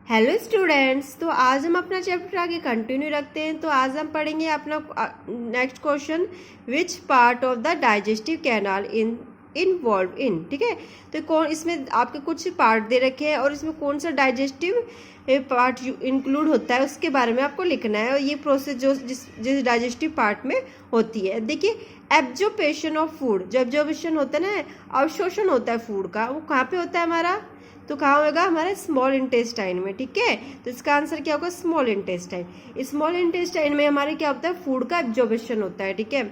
Hello students, तो आज हम अपना चैप्टर आगे कंटिन्यू रखते हैं। तो आज हम पढ़ेंगे अपना next question, which part of the digestive canal involve in. ठीक है, तो कौन इसमें आपके कुछ पार्ट दे रखे हैं और इसमें कौन सा डाइजेस्टिव पार्ट इंक्लूड होता है उसके बारे में आपको लिखना है। और ये प्रोसेस जो जिस डाइजेस्टिव पार्ट में होती है, देखिए एब्जॉर्प्शन ऑफ फूड, जो एब्जॉर्प्शन होता है ना, अवशोषण होता है फूड का, वो कहाँ पे होता है हमारा, तो कहाँ होगा, हमारे स्मॉल इंटेस्टाइन में। ठीक है, तो इसका आंसर क्या होगा, स्मॉल इंटेस्टाइन। स्मॉल इंटेस्टाइन में हमारे क्या होता है, फूड का एब्जॉर्प्शन होता है। ठीक है,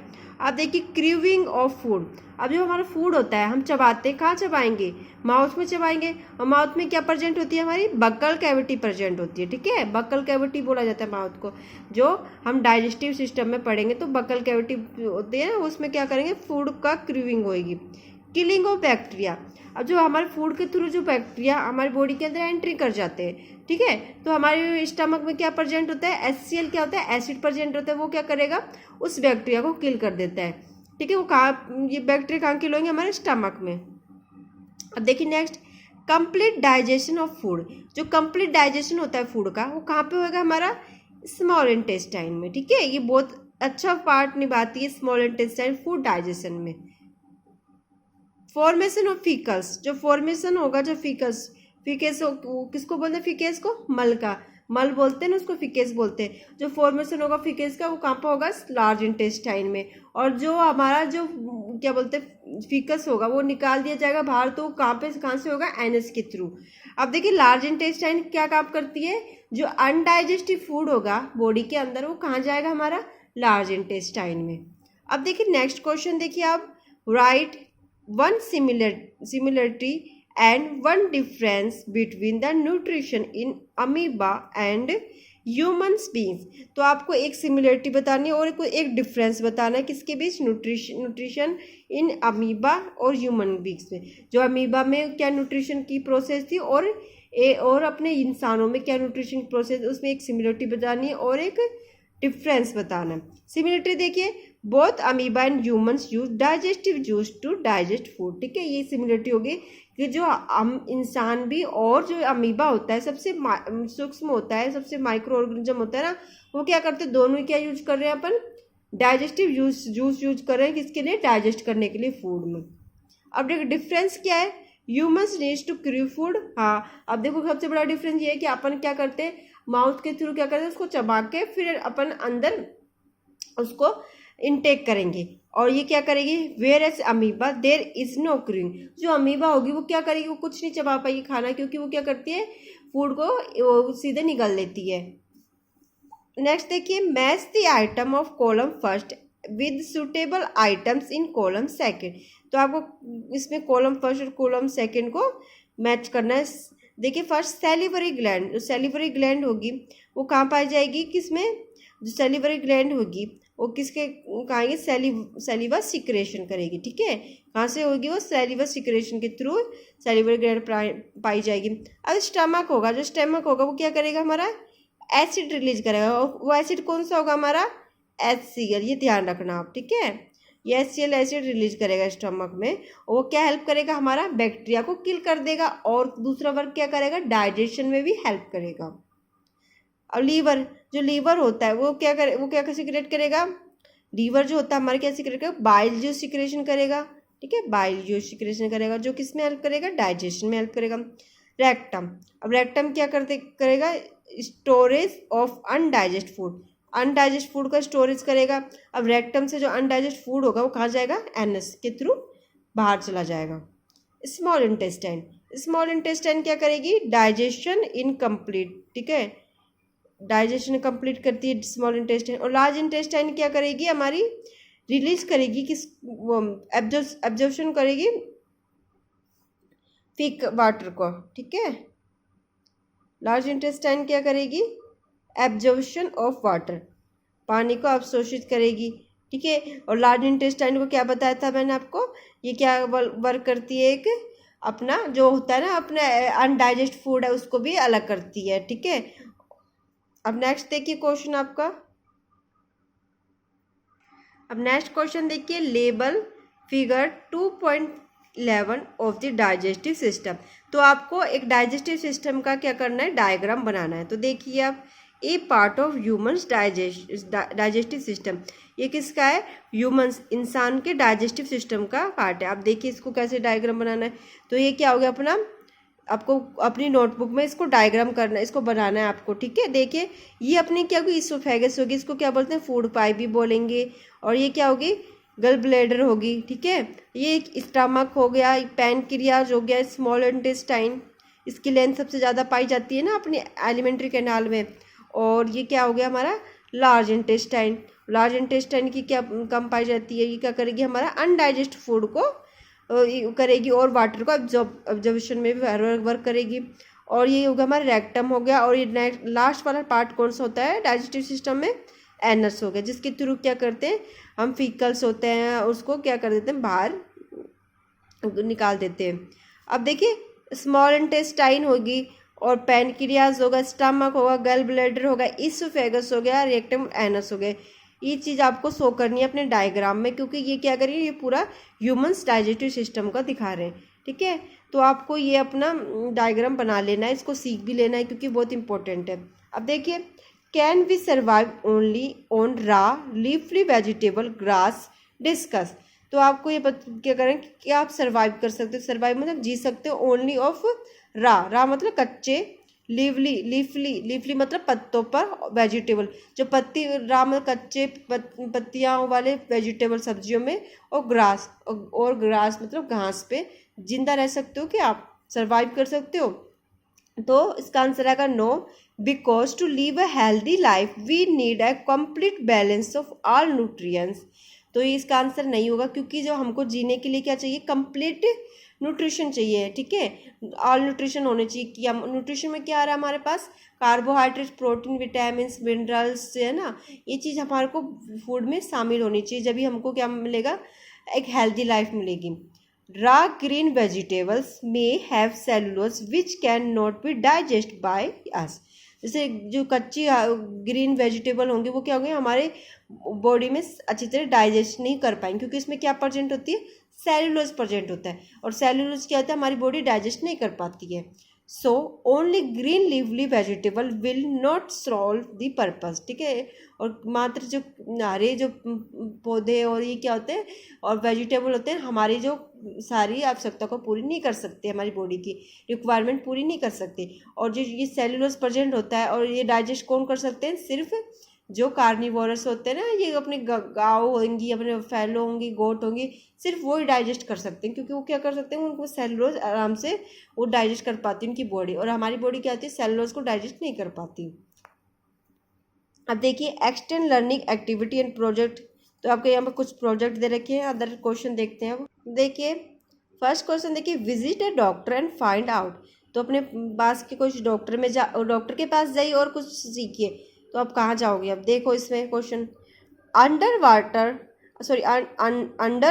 अब देखिए क्रीविंग ऑफ फूड। अब जो हमारा फूड होता है हम चबाते हैं, कहाँ चबाएंगे, माउथ में चबाएंगे। और माउथ में क्या प्रेजेंट होती है, हमारी बक्कल कैविटी प्रेजेंट होती है। ठीक है, बक्कल कैविटी बोला जाता है माउथ को। जो हम डाइजेस्टिव सिस्टम में पढ़ेंगे तो बक्कल कैविटी होती है ना, उसमें क्या करेंगे, फूड का क्रीविंग होगी। Killing of bacteria. अब जो हमारे फूड के थ्रू जो बैक्टीरिया हमारी बॉडी के अंदर एंट्री कर जाते हैं, ठीक है, तो हमारे स्टमक में क्या प्रेजेंट होता है, HCl क्या होता है, एसिड प्रेजेंट होता है। वो क्या करेगा, उस बैक्टीरिया को किल कर देता है। ठीक है, वो कहाँ, ये बैक्टीरिया कहाँ किल होंगे, हमारे स्टमक में। अब देखिए next, complete digestion of food. जो कंप्लीट डाइजेशन होता है फूड का, वो कहाँ पे होगा, हमारा स्मॉल इंटेस्टाइन में। ठीक है, ये बहुत अच्छा पार्ट निभाती है स्मॉल इंटेस्टाइन फूड डाइजेशन में। फॉर्मेशन ऑफ फीकल्स, जो फॉर्मेशन होगा, जो फीकस किसको बोलते हैं, फीकेस को, मल का, मल बोलते हैं ना उसको, फीकेस बोलते हैं। जो फॉर्मेशन होगा फीकेस का, वो कहाँ पर होगा, लार्ज इंटेस्टाइन में। और जो हमारा जो क्या बोलते हैं फीकस होगा, वो निकाल दिया जाएगा बाहर, तो कहाँ से होगा, एनएस के थ्रू। अब देखिए लार्ज इंटेस्टाइन क्या काम करती है, जो अनडाइजेस्टिव फूड होगा बॉडी के अंदर, वो कहाँ जाएगा, हमारा लार्ज इंटेस्टाइन में। अब देखिए नेक्स्ट क्वेश्चन, देखिए आप, right one similarity and one difference between the nutrition in amoeba and humans beings। तो आपको एक सिमिलरिटी बतानी है और एक डिफरेंस बताना है किसके बीच, न्यूट्रिशन इन अमीबा और ह्यूमन बींग्स में। जो अमीबा में क्या न्यूट्रिशन की प्रोसेस थी और अपने इंसानों में क्या न्यूट्रिशन की प्रोसेस, उसमें एक सिमिलरिटी बतानी है और एक डिफरेंस बताना है। सिमिलरिटी देखिए, both amoeba and humans use digestive juice to digest food. ठीक है, ये सिमिलरिटी होगी कि जो इंसान भी और जो अमीबा होता है, सबसे सूक्ष्म होता है, सबसे माइक्रो ऑर्गेनिज्म होता है ना, वो क्या करते हैं, दोनों ही क्या यूज कर रहे हैं, अपन डाइजेस्टिव जूस यूज कर रहे हैं, किसके लिए, डाइजेस्ट करने के लिए फूड में। अब देखो डिफरेंस क्या है, humans needs to crew food. हाँ, अब देखो सबसे बड़ा डिफरेंस ये है कि अपन क्या करते हैं, माउथ के थ्रू क्या करते हैं, उसको चबा के फिर अपन अंदर उसको इनटेक करेंगे। और ये क्या करेगी, whereas amoeba there is no chewing. जो अमीबा होगी वो क्या करेगी, वो कुछ नहीं चबा पाएगी खाना, क्योंकि वो क्या करती है, फूड को सीधे निगल लेती है। नेक्स्ट देखिए, match the item of column first with suitable items in column second. तो आपको इसमें कॉलम फर्स्ट और कॉलम सेकेंड को मैच करना है। देखिए फर्स्ट सैलिवरी ग्लैंड, जो सैलिवरी ग्लैंड होगी वो कहाँ पाई जाएगी, किसमें, जो सैलिवरी ग्लैंड होगी वो किसके कहेंगे, सैलिवा सिक्रेशन करेगी। ठीक है, कहाँ से होगी, वो सैलिवा सिक्रेशन के थ्रू सैलिवरी ग्लैंड पाई जाएगी। अब स्टमक होगा, जो स्टमक होगा वो क्या करेगा, हमारा एसिड रिलीज करेगा। वो एसिड कौन सा होगा, हमारा HCl, ये ध्यान रखना आप। ठीक है, ये HCl एसिड रिलीज करेगा स्टमक में, और वो क्या हेल्प करेगा, हमारा बैक्टीरिया को किल कर देगा, और दूसरा वर्क क्या करेगा, डाइजेशन में भी हेल्प करेगा। और लीवर, जो लीवर होता है वो क्या सिक्रेट करेगा, लीवर जो होता है हमारे क्या सिक्रेट करेगा, बाइल जूस सिक्रेशन करेगा। ठीक है, बाइल जूस सिक्रेशन करेगा, जो किस में हेल्प करेगा, डाइजेशन में हेल्प करेगा। रेक्टम, अब रेक्टम क्या करेगा, स्टोरेज ऑफ अनडाइजेस्ट फूड, अनडाइजेस्ट फूड का स्टोरेज करेगा। अब रेक्टम से जो अनडाइजेस्ट फूड होगा वो कहाँ जाएगा, एनस के थ्रू बाहर चला जाएगा। स्मॉल इंटेस्टाइन, स्मॉल इंटेस्टाइन क्या करेगी, डाइजेशन इनकम्प्लीट। ठीक है, डाइजेशन कंप्लीट करती है स्मॉल इंटेस्टाइन। और लार्ज इंटेस्टाइन क्या करेगी, हमारी रिलीज करेगी, किस एब्जॉर्प्शन करेगी थिक वाटर को। ठीक है, लार्ज इंटेस्टाइन क्या करेगी, एब्जॉर्प्शन ऑफ वाटर, पानी को अवशोषित करेगी। ठीक है, और लार्ज इंटेस्टाइन को क्या बताया था मैंने आपको, ये क्या वर्क करती है, एक अपना जो होता है ना, अपना अनडाइजेस्ट फूड है उसको भी अलग करती है। ठीक है, अब नेक्स्ट देखिए क्वेश्चन आपका, अब नेक्स्ट क्वेश्चन देखिए, label figure 2.3 11 of the digestive system. तो आपको एक डाइजेस्टिव सिस्टम का क्या करना है, डायग्राम बनाना है। तो देखिए आप, a part of humans digestive system, ये किसका है, ह्यूमन्स, इंसान के डाइजेस्टिव सिस्टम का पार्ट है। आप देखिए इसको कैसे डायग्राम बनाना है। तो ये क्या हो गया अपना, आपको अपनी नोटबुक में इसको डायग्राम करना है, इसको बनाना है आपको, ठीक है। देखिए ये अपनी क्या होगी, इसोफेगस होगी, इसको क्या बोलते हैं, फूड पाइप भी बोलेंगे। और ये क्या होगी, गल ब्लैडर होगी, ठीक है। ये एक स्टमक हो गया, पैनक्रियाज हो गया, स्मॉल इंटेस्टाइन, इसकी लेंथ सबसे ज़्यादा पाई जाती है ना अपनी एलिमेंट्री कैनाल में। और ये क्या हो गया हमारा, लार्ज इंटेस्टाइन। लार्ज इंटेस्टाइन की क्या कम पाई जाती है, ये क्या करेगी, हमारा अनडाइजेस्ट फूड को करेगी और वाटर को ऑब्जर्वेशन में भी वर्क करेगी। और ये होगा हमारा रेक्टम हो गया। और ये लास्ट वाला पार्ट कौन सा होता है डाइजेस्टिव सिस्टम में, एनस हो गया, जिसके थ्रू क्या करते हैं हम, फीकल्स होते हैं उसको क्या कर देते हैं, बाहर निकाल देते हैं। अब देखिए स्मॉल इंटेस्टाइन होगी और पैनक्रियाज होगा, स्टमक होगा, गल ब्लैडर होगा, इसोफेगस हो गया, रेक्टम, एनस हो गए। ये चीज़ आपको शो करनी है अपने डायग्राम में, क्योंकि ये क्या करेंगे, ये पूरा ह्यूमन्स डाइजेस्टिव सिस्टम का दिखा रहे हैं, ठीक है। तो आपको ये अपना डायग्राम बना लेना है, इसको सीख भी लेना है क्योंकि बहुत इंपॉर्टेंट है। अब देखिए, can we survive only on raw leafy vegetable grass discuss. तो आपको ये क्या करें कि आप सर्वाइव कर सकते हो, सर्वाइव मतलब जी सकते हो, ओनली ऑफ रा मतलब कच्चे, लीफली मतलब पत्तों पर, वेजिटेबल जो पत्ती, रा मतलब कच्चे पत्तियाँ वाले वेजिटेबल सब्जियों में, और ग्रास मतलब घास पे जिंदा रह सकते हो, कि आप सर्वाइव कर सकते हो। तो इसका आंसर आएगा no, because to live a healthy life we need a complete balance of all nutrients. तो ये इसका आंसर नहीं होगा, क्योंकि जो हमको जीने के लिए क्या चाहिए, कंप्लीट न्यूट्रिशन चाहिए, ठीक है। ऑल न्यूट्रिशन होने चाहिए, कि हम न्यूट्रिशन में क्या आ रहा है हमारे पास, कार्बोहाइड्रेट, प्रोटीन, विटामिन, मिनरल्स, है ना, ये चीज़ हमारे को फूड में शामिल होनी चाहिए, जब भी हमको क्या मिलेगा, एक हेल्दी लाइफ मिलेगी। Raw green vegetables may have cellulose which can not be digested by us। जैसे जो कच्ची ग्रीन वेजिटेबल होंगे वो क्या होंगे, हमारे बॉडी में अच्छी तरह डाइजेस्ट नहीं कर पाएंगे, क्योंकि इसमें क्या प्रेजेंट होती है, सेलुलोज प्रेजेंट होता है। और सेलुलोज क्या होता है, हमारी बॉडी डाइजेस्ट नहीं कर पाती है। So only green leafy vegetable will not solve the purpose, ठीक है। और मात्र जो हरे जो पौधे और ये क्या होते हैं, और वेजिटेबल होते हैं, हमारी जो सारी आवश्यकता को पूरी नहीं कर सकते, हमारी बॉडी की रिक्वायरमेंट पूरी नहीं कर सकते। और जो ये सेलुलोज प्रेजेंट होता है, और ये डाइजेस्ट कौन कर सकते हैं, सिर्फ जो कार्निवोरस होते हैं ना, ये अपने गाँव होंगी, अपने फैलो होंगी, गोट होंगी, सिर्फ वो ही डाइजेस्ट कर सकते हैं, क्योंकि वो क्या कर सकते हैं, उनको सेलुलोज आराम से वो डाइजेस्ट कर पाती है उनकी बॉडी। और हमारी बॉडी क्या होती है, सेलुलोज को डाइजेस्ट नहीं कर पाती। अब देखिए extend learning activity and project. तो आपके यहाँ पर कुछ प्रोजेक्ट दे रखे हैं, अदर क्वेश्चन देखते हैं। अब देखिए फर्स्ट क्वेश्चन देखिए, visit A doctor and find out. तो अपने पास के कुछ डॉक्टर के पास जाइए और कुछ सीखिए। तो आप कहाँ जाओगे, अब देखो इसमें question, under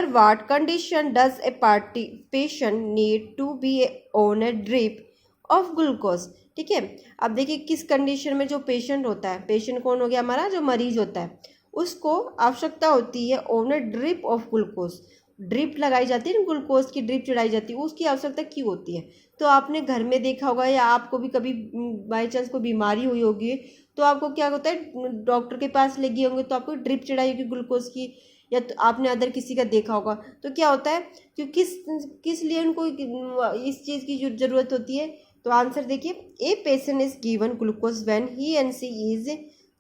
what condition does a patient need to be on a drip of glucose, ठीक है। अब देखिए किस कंडीशन में जो पेशेंट होता है, पेशेंट कौन हो गया हमारा, जो मरीज होता है, उसको आवश्यकता होती है on a drip of glucose, drip लगाई जाती है, ग्लूकोज की ड्रिप चढ़ाई जाती है, उसकी आवश्यकता क्यों होती है। तो आपने घर में देखा होगा, या आपको भी कभी बाई चांस कोई बीमारी हुई होगी, तो आपको क्या होता है, डॉक्टर के पास ले गए होंगे तो आपको ड्रिप चढ़ाई होगी ग्लूकोज की, या तो आपने अदर किसी का देखा होगा। तो क्या होता है कि किस लिए उनको इस चीज़ की ज़रूरत होती है। तो आंसर देखिए, a patient is given glucose when he and she is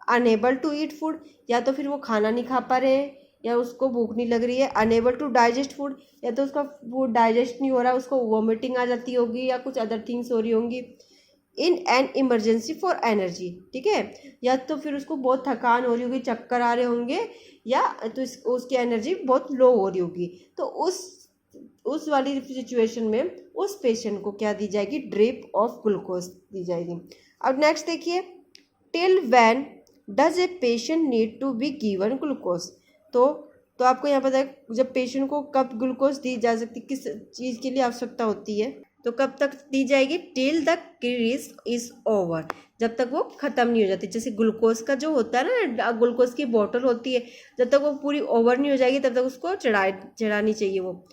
unable to eat food, या तो फिर वो खाना नहीं खा पा रहे हैं, या उसको भूख नहीं लग रही है, अनेबल टू डाइजेस्ट फूड, या तो उसका फूड डाइजेस्ट नहीं हो रहा, उसको वॉमिटिंग आ जाती होगी, या कुछ अदर थिंग्स हो रही होंगी, in an emergency for energy, ठीक है। या तो फिर उसको बहुत थकान हो रही होगी, चक्कर आ रहे होंगे, या तो उसकी एनर्जी बहुत लो हो रही होगी। तो उस वाली सिचुएशन में उस पेशेंट को क्या दी जाएगी, ड्रिप ऑफ ग्लूकोज दी जाएगी। अब नेक्स्ट देखिए, till when does a patient need to be given glucose. तो आपको यहाँ पता है जब पेशेंट को कब ग्लूकोज दी जा सकती, किस चीज़ के लिए आवश्यकता होती है, तो कब तक दी जाएगी, till the crease is over, जब तक वो ख़त्म नहीं हो जाती। जैसे ग्लूकोज का जो होता है ना, ग्लूकोज की बोतल होती है, जब तक वो पूरी ओवर नहीं हो जाएगी तब तक उसको चढ़ानी चाहिए वो।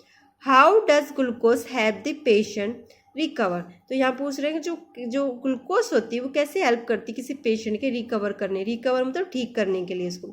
How does glucose have the patient recover. तो यहाँ पूछ रहे हैं कि जो ग्लूकोज होती है वो कैसे हेल्प करती है किसी पेशेंट के रिकवर मतलब ठीक करने के लिए इसको।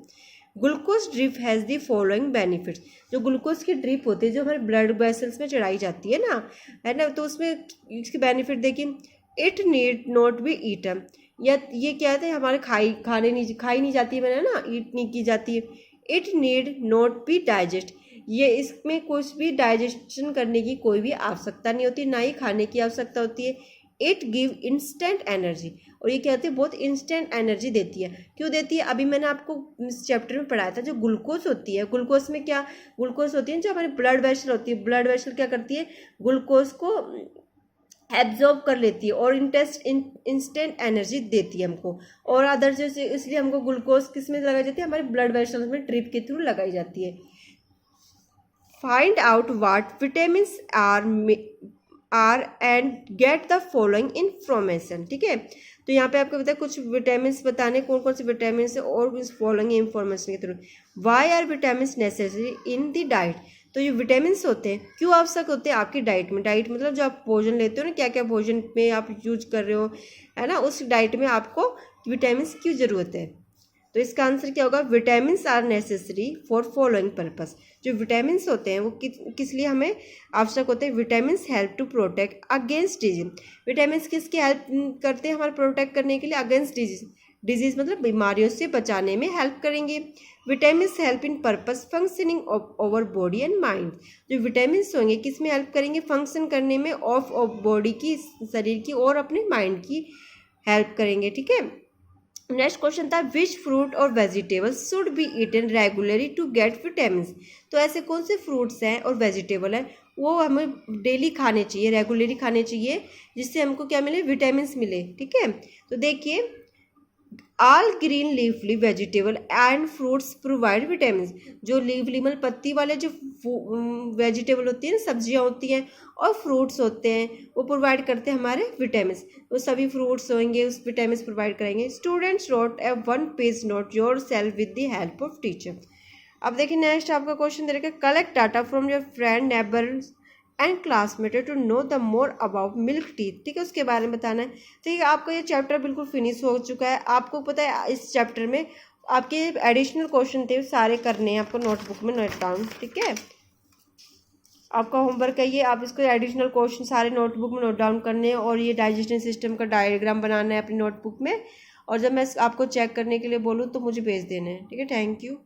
Glucose drip has the following benefits. जो ग्लूकोज की ड्रिप होती है जो हमारे ब्लड वेसल्स में चढ़ाई जाती है ना, तो उसमें इसके बेनिफिट देखिए। It need not be eaten, या ये क्या है हमारे खाई नहीं जाती है, मैंने ना ईट नहीं की जाती है। It need not B digest, ये इसमें कुछ भी डाइजेशन करने की कोई भी आवश्यकता नहीं होती, ना ही खाने की आवश्यकता होती है। इट गिव इंस्टेंट एनर्जी, और ये क्या होती है बहुत इंस्टेंट एनर्जी देती है। क्यों देती है, अभी मैंने आपको इस चैप्टर में पढ़ाया था। जो ग्लूकोज होती है, ग्लूकोज में क्या ग्लूकोज होती है जो हमारी ब्लड वेसल होती है, ब्लड वेसल क्या करती है ग्लूकोज को एब्जॉर्ब कर लेती है और इंस्टेंट एनर्जी देती है हमको। और अदर जो इसलिए हमको ग्लूकोज किस में लगाई जाती है, हमारे ब्लड वेसल्स में ड्रिप के थ्रू लगाई जाती है। Find out what vitamins are and get the following information. ठीक है, तो यहाँ पे आपको बताया कुछ विटामिन बताने कौन कौन से विटामिन है और इस फॉलोइंग इन्फॉर्मेशन के through. Why are vitamin necessary in the diet. तो ये विटामिन होते हैं क्यों आवश्यक होते हैं आपकी डाइट में। डाइट मतलब जो आप भोजन लेते हो ना, क्या क्या भोजन में आप यूज कर रहे हो, है ना, उस डाइट में आपको विटामिन क्यों जरूरत है। तो इसका आंसर क्या होगा, vitamin are necessary for following purpose. जो विटामिन होते हैं वो किस लिए हमें आवश्यक होते हैं। Vitamin help to protect against disease. Vitamin किसकी हेल्प करते हैं हमारे प्रोटेक्ट करने के लिए अगेंस्ट डिजीज मतलब बीमारियों से बचाने में हेल्प करेंगे। Vitamin help in purpose functioning of over body and mind. जो विटामिन होंगे किस में हेल्प करेंगे, फंक्शन करने में ऑफ बॉडी की, शरीर की और अपने माइंड की हेल्प करेंगे। ठीक है, नेक्स्ट क्वेश्चन था विच फ्रूट और vegetables should be eaten regularly to get vitamin. तो ऐसे कौन से फ्रूट्स हैं और वेजिटेबल हैं वो हमें डेली खाने चाहिए, रेगुलरली खाने चाहिए, जिससे हमको क्या मिले, विटामिन मिले। ठीक है, तो देखिए all green leafy vegetable and fruits provide vitamin. जो लीफली मतलब पत्ती वाले जो वेजिटेबल होती है ना, सब्जियां होती हैं और फ्रूट्स होते हैं वो प्रोवाइड करते हैं हमारे विटामिन। वो सभी फ्रूट्स होंगे उस विटामिन प्रोवाइड करेंगे। Students wrote a 1 page note yourself with the help of teacher. अब देखिए नेक्स्ट आपका क्वेश्चन दे रखा, collect data from your friend neighbours and classmate to know the more about milk teeth. ठीक है, उसके बारे में बताना है। ठीक है, आपका ये चैप्टर बिल्कुल फिनिश हो चुका है। आपको पता है इस चैप्टर में आपके एडिशनल क्वेश्चन थे सारे करने हैं आपको नोटबुक में नोट डाउन। ठीक है, आपका होमवर्क है ये, आप इसको एडिशनल क्वेश्चन सारे नोटबुक में नोट डाउन करने हैं और ये डाइजेशन सिस्टम का डायग्राम बनाना है अपनी नोटबुक में। और जब मैं आपको चेक करने के लिए बोलूँ तो मुझे भेज देना है। ठीक है, थैंक यू।